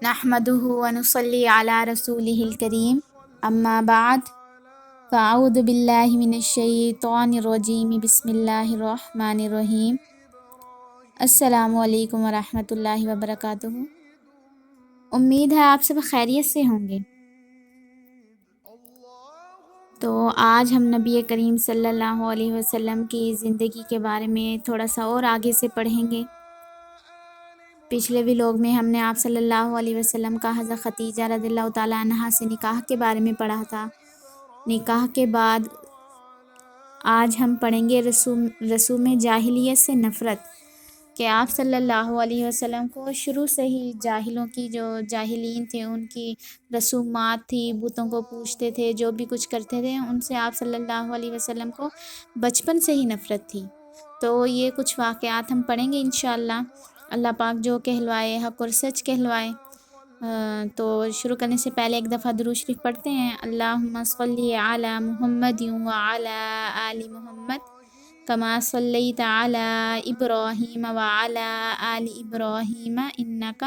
نحمده ونصلي على رسوله الكريم اما بعد فاعوذ باللہ من الشیطان الرجیم بسم اللہ الرحمن الرحیم۔ السلام علیکم ورحمۃ اللہ وبرکاتہ۔ امید ہے آپ سب خیریت سے ہوں گے۔ تو آج ہم نبی کریم صلی اللہ علیہ وسلم کی زندگی کے بارے میں تھوڑا سا اور آگے سے پڑھیں گے۔ پچھلے ولاگ میں ہم نے آپ صلی اللہ علیہ وسلم کا حضرت خدیجہ رضی اللہ تعالیٰ عنہا سے نکاح کے بارے میں پڑھا تھا۔ نکاح کے بعد آج ہم پڑھیں گے رسوم جاہلیت سے نفرت، کہ آپ صلی اللہ علیہ وسلم کو شروع سے ہی جاہلوں کی، جو جاہلین تھے، ان کی رسومات تھی، بتوں کو پوجتے تھے، جو بھی کچھ کرتے تھے، ان سے آپ صلی اللہ علیہ وسلم کو بچپن سے ہی نفرت تھی۔ تو یہ کچھ واقعات ہم پڑھیں گے انشاءاللہ۔ اللہ پاک جو کہلوائے حق اور سچ کہلوائے۔ تو شروع کرنے سے پہلے ایک دفعہ درود شریف پڑھتے ہیں۔ اللہم صلی علی محمد وعلی آل محمد کما صلیت علی ابراہیم وعلی آل ابراہیم انک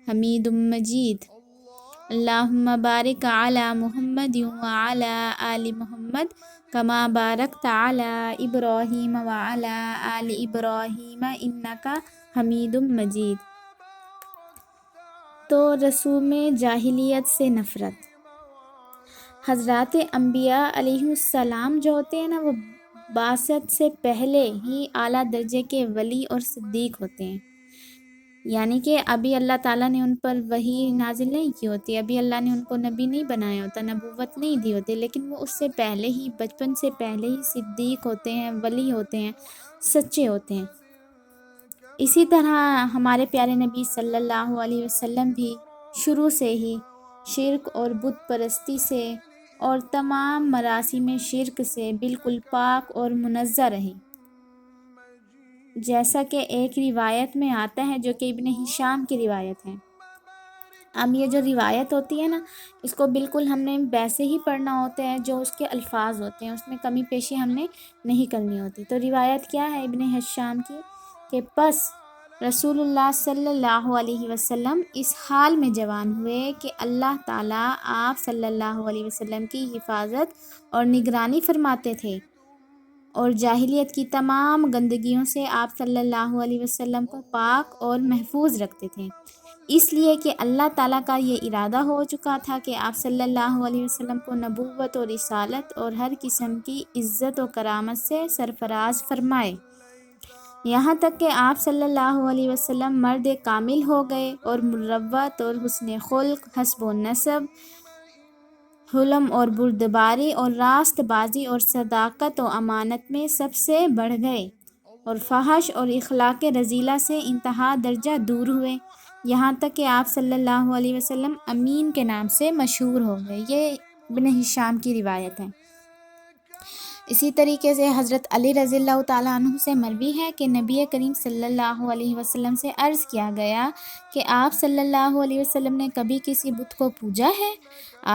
حمید مجید۔ اللہم بارک علی محمد وعلی آل محمد کما بارکت علی ابراہیم وعلی آل ابراہیم انک حمید مجید۔ تو رسوم جاہلیت سے نفرت۔ حضرات انبیاء علیہ السلام جو ہوتے ہیں نا، وہ بعثت سے پہلے ہی اعلیٰ درجے کے ولی اور صدیق ہوتے ہیں۔ یعنی کہ ابھی اللہ تعالیٰ نے ان پر وحی نازل نہیں کی ہوتی، ابھی اللہ نے ان کو نبی نہیں بنایا ہوتا، نبوت نہیں دی ہوتی، لیکن وہ اس سے پہلے ہی، بچپن سے پہلے ہی صدیق ہوتے ہیں، ولی ہوتے ہیں، سچے ہوتے ہیں۔ اسی طرح ہمارے پیارے نبی صلی اللہ علیہ وسلم بھی شروع سے ہی شرک اور بت پرستی سے اور تمام مراسم شرک سے بالکل پاک اور منزہ رہے۔ جیسا کہ ایک روایت میں آتا ہے، جو کہ ابن ہشام کی روایت ہے۔ اب یہ جو روایت ہوتی ہے نا، اس کو بالکل ہم نے ویسے ہی پڑھنا ہوتا ہے جو اس کے الفاظ ہوتے ہیں، اس میں کمی پیشی ہم نے نہیں کرنی ہوتی۔ تو روایت کیا ہے ابن ہشام کی، کہ پس رسول اللہ صلی اللہ علیہ وسلم اس حال میں جوان ہوئے کہ اللہ تعالیٰ آپ صلی اللہ علیہ وسلم کی حفاظت اور نگرانی فرماتے تھے، اور جاہلیت کی تمام گندگیوں سے آپ صلی اللہ علیہ وسلم کو پاک اور محفوظ رکھتے تھے، اس لیے کہ اللہ تعالیٰ کا یہ ارادہ ہو چکا تھا کہ آپ صلی اللہ علیہ وسلم کو نبوت اور رسالت اور ہر قسم کی عزت و کرامت سے سرفراز فرمائے، یہاں تک کہ آپ صلی اللہ علیہ وسلم مرد کامل ہو گئے اور مروت اور حسن خلق، حسب و نسب، حلم اور بردباری اور راست بازی اور صداقت و امانت میں سب سے بڑھ گئے، اور فحش اور اخلاق رذیلہ سے انتہا درجہ دور ہوئے، یہاں تک کہ آپ صلی اللہ علیہ وسلم امین کے نام سے مشہور ہو گئے۔ یہ ابن ہشام کی روایت ہے۔ اسی طریقے سے حضرت علی رضی اللہ تعالیٰ عنہ سے مروی ہے کہ نبی کریم صلی اللہ علیہ وسلم سے عرض کیا گیا کہ آپ صلی اللہ علیہ وسلم نے کبھی کسی بت کو پوجا ہے؟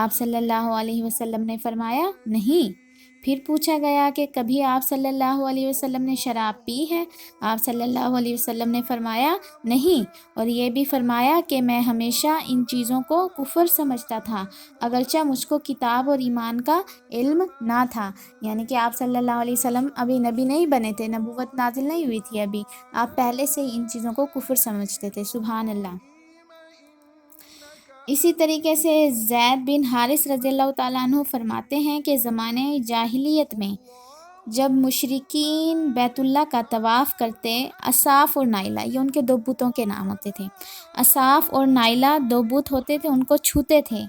آپ صلی اللہ علیہ وسلم نے فرمایا نہیں۔ پھر پوچھا گیا کہ کبھی آپ صلی اللہ علیہ وسلم نے شراب پی ہے؟ آپ صلی اللہ علیہ وسلم نے فرمایا نہیں، اور یہ بھی فرمایا کہ میں ہمیشہ ان چیزوں کو کفر سمجھتا تھا، اگرچہ مجھ کو کتاب اور ایمان کا علم نہ تھا۔ یعنی کہ آپ صلی اللہ علیہ وسلم ابھی نبی نہیں بنے تھے، نبوت نازل نہیں ہوئی تھی ابھی، آپ پہلے سے ہی ان چیزوں کو کفر سمجھتے تھے۔ سبحان اللہ۔ اسی طریقے سے زید بن حارث رضی اللہ تعالیٰ عنہ فرماتے ہیں کہ زمانے جاہلیت میں جب مشرکین بیت اللہ کا طواف کرتے، اصاف اور نائلہ، یہ ان کے دو بتوں کے نام ہوتے تھے، اصاف اور نائلہ دو بت ہوتے تھے، ان کو چھوتے تھے۔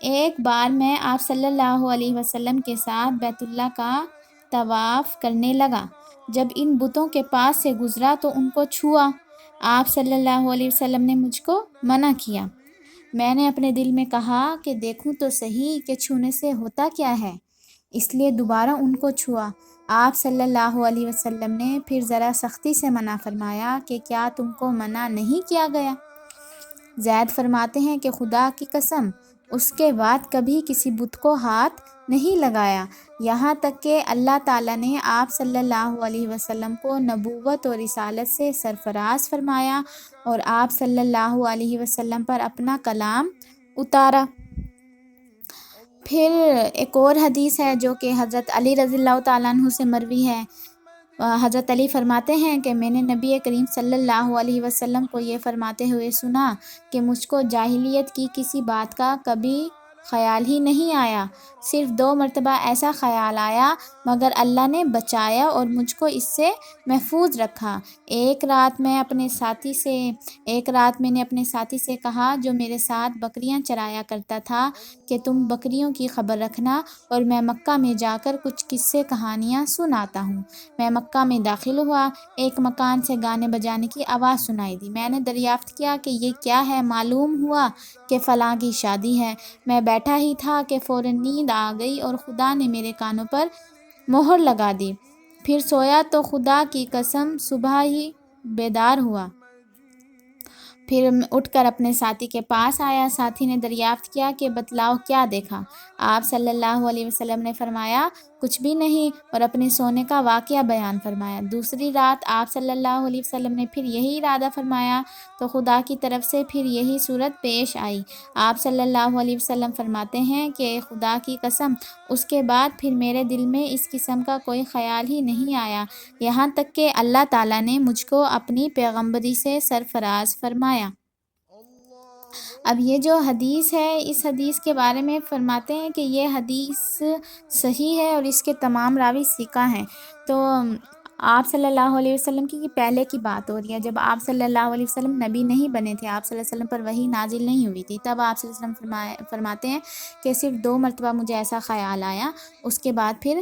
ایک بار میں آپ صلی اللہ علیہ وسلم کے ساتھ بیت اللہ کا طواف کرنے لگا، جب ان بتوں کے پاس سے گزرا تو ان کو چھوا، آپ صلی اللہ علیہ وسلم نے مجھ کو منع کیا۔ میں نے اپنے دل میں کہا کہ دیکھوں تو صحیح کہ چھونے سے ہوتا کیا ہے، اس لیے دوبارہ ان کو چھوا۔ آپ صلی اللہ علیہ وسلم نے پھر ذرا سختی سے منع فرمایا کہ کیا تم کو منع نہیں کیا گیا؟ زید فرماتے ہیں کہ خدا کی قسم اس کے بعد کبھی کسی بت کو ہاتھ نہیں لگایا، یہاں تک کہ اللہ تعالیٰ نے آپ صلی اللہ علیہ وسلم کو نبوت اور رسالت سے سرفراز فرمایا اور آپ صلی اللہ علیہ وسلم پر اپنا کلام اتارا۔ پھر ایک اور حدیث ہے جو کہ حضرت علی رضی اللہ تعالیٰ عنہ سے مروی ہے۔ حضرت علی فرماتے ہیں کہ میں نے نبی کریم صلی اللہ علیہ وسلم کو یہ فرماتے ہوئے سنا کہ مجھ کو جاہلیت کی کسی بات کا کبھی خیال ہی نہیں آیا، صرف 2 مرتبہ ایسا خیال آیا مگر اللہ نے بچایا اور مجھ کو اس سے محفوظ رکھا۔ ایک رات میں نے اپنے ساتھی سے کہا جو میرے ساتھ بکریاں چرایا کرتا تھا کہ تم بکریوں کی خبر رکھنا اور میں مکہ میں جا کر کچھ قصے کہانیاں سناتا ہوں۔ میں مکہ میں داخل ہوا، ایک مکان سے گانے بجانے کی آواز سنائی دی۔ میں نے دریافت کیا کہ یہ کیا ہے؟ معلوم ہوا کہ فلاں کی شادی ہے۔ میں بیٹھا ہی تھا کہ فوراً نیند آ گئی اور خدا نے میرے کانوں پر مہر لگا دی۔ پھر سویا تو خدا کی قسم صبح ہی بیدار ہوا۔ پھر اٹھ کر اپنے ساتھی کے پاس آیا۔ ساتھی نے دریافت کیا کہ بتلاؤ کیا دیکھا؟ آپ صلی اللہ علیہ وسلم نے فرمایا کچھ بھی نہیں، اور اپنے سونے کا واقعہ بیان فرمایا۔ دوسری رات آپ صلی اللہ علیہ وسلم نے پھر یہی ارادہ فرمایا تو خدا کی طرف سے پھر یہی صورت پیش آئی۔ آپ صلی اللہ علیہ وسلم فرماتے ہیں کہ خدا کی قسم اس کے بعد پھر میرے دل میں اس قسم کا کوئی خیال ہی نہیں آیا، یہاں تک کہ اللہ تعالیٰ نے مجھ کو اپنی پیغمبری سے سرفراز فرمایا۔ اب یہ جو حدیث ہے، اس حدیث کے بارے میں فرماتے ہیں کہ یہ حدیث صحیح ہے اور اس کے تمام راوی ثقہ ہیں۔ تو آپ صلی اللہ علیہ وسلم کی پہلے کی بات ہو رہی ہے، جب آپ صلی اللہ علیہ وسلم نبی نہیں بنے تھے، آپ صلی اللہ علیہ وسلم پر وحی نازل نہیں ہوئی تھی، تب آپ صلی اللہ علیہ وسلم فرماتے ہیں کہ صرف 2 مرتبہ مجھے ایسا خیال آیا، اس کے بعد پھر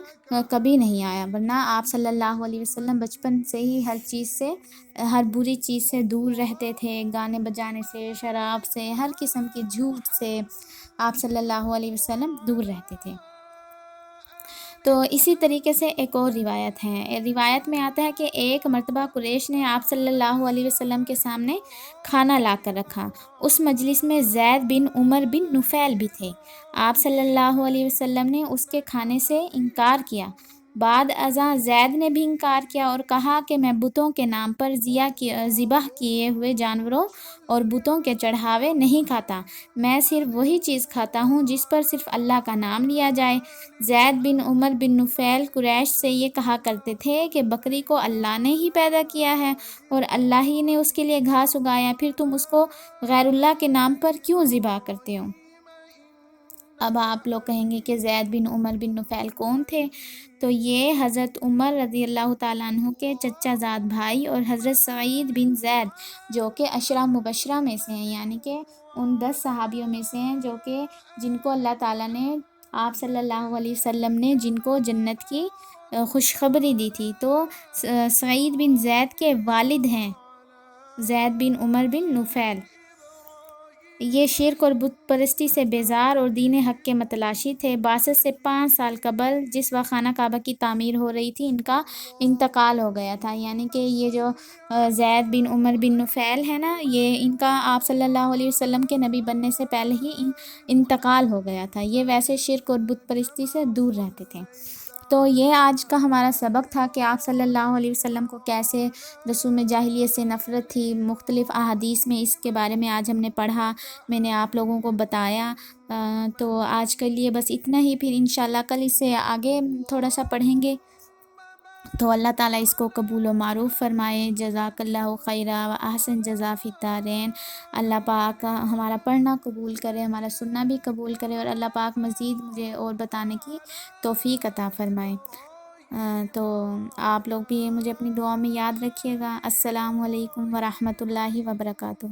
کبھی نہیں آیا، ورنہ آپ صلی اللہ علیہ وسلم بچپن سے ہی ہر بری چیز سے دور رہتے تھے، گانے بجانے سے، شراب سے، ہر قسم کی جھوٹ سے آپ صلی اللہ علیہ وسلم دور رہتے تھے۔ تو اسی طریقے سے ایک اور روایت ہے، روایت میں آتا ہے کہ ایک مرتبہ قریش نے آپ صلی اللہ علیہ وسلم کے سامنے کھانا لا کر رکھا۔ اس مجلس میں زید بن عمر بن نفیل بھی تھے۔ آپ صلی اللہ علیہ وسلم نے اس کے کھانے سے انکار کیا۔ بعد ازاں زید نے بھی انکار کیا اور کہا کہ میں بتوں کے نام پر ذبح کیے ہوئے جانوروں اور بتوں کے چڑھاوے نہیں کھاتا، میں صرف وہی چیز کھاتا ہوں جس پر صرف اللہ کا نام لیا جائے۔ زید بن عمر بن نفیل قریش سے یہ کہا کرتے تھے کہ بکری کو اللہ نے ہی پیدا کیا ہے اور اللہ ہی نے اس کے لیے گھاس اگایا، پھر تم اس کو غیر اللہ کے نام پر کیوں ذبح کرتے ہو؟ اب آپ لوگ کہیں گے کہ زید بن عمر بن نفیل کون تھے؟ تو یہ حضرت عمر رضی اللہ تعالیٰ عنہ کے چچا زاد بھائی اور حضرت سعید بن زید جو کہ عشرہ مبشرہ میں سے ہیں، یعنی کہ ان 10 صحابیوں میں سے ہیں جو کہ جن کو اللہ تعالیٰ نے، آپ صلی اللہ علیہ وسلم نے جن کو جنت کی خوشخبری دی تھی۔ تو سعید بن زید کے والد ہیں زید بن عمر بن نفیل۔ یہ شرک اور بت پرستی سے بیزار اور دین حق کے متلاشی تھے۔ بعثت سے 5 سال قبل جس وقت خانہ کعبہ کی تعمیر ہو رہی تھی، ان کا انتقال ہو گیا تھا، یعنی کہ یہ جو زید بن عمر بن نفیل ہے نا، یہ ان کا آپ صلی اللہ علیہ وسلم کے نبی بننے سے پہلے ہی انتقال ہو گیا تھا۔ یہ ویسے شرک اور بت پرستی سے دور رہتے تھے۔ تو یہ آج کا ہمارا سبق تھا کہ آپ صلی اللہ علیہ وسلم کو کیسے رسوم جاہلیت سے نفرت تھی۔ مختلف احادیث میں اس کے بارے میں آج ہم نے پڑھا، میں نے آپ لوگوں کو بتایا۔ تو آج کے لیے بس اتنا ہی، پھر انشاءاللہ کل اس سے آگے تھوڑا سا پڑھیں گے۔ تو اللہ تعالیٰ اس کو قبول و معروف فرمائے۔ جزاک اللہ خیرا و احسن جزا فی الدارین۔ اللہ پاک ہمارا پڑھنا قبول کرے، ہمارا سننا بھی قبول کرے، اور اللہ پاک مزید مجھے اور بتانے کی توفیق عطا فرمائے۔ تو آپ لوگ بھی مجھے اپنی دعا میں یاد رکھیے گا۔ السلام علیکم ورحمۃ اللہ وبرکاتہ۔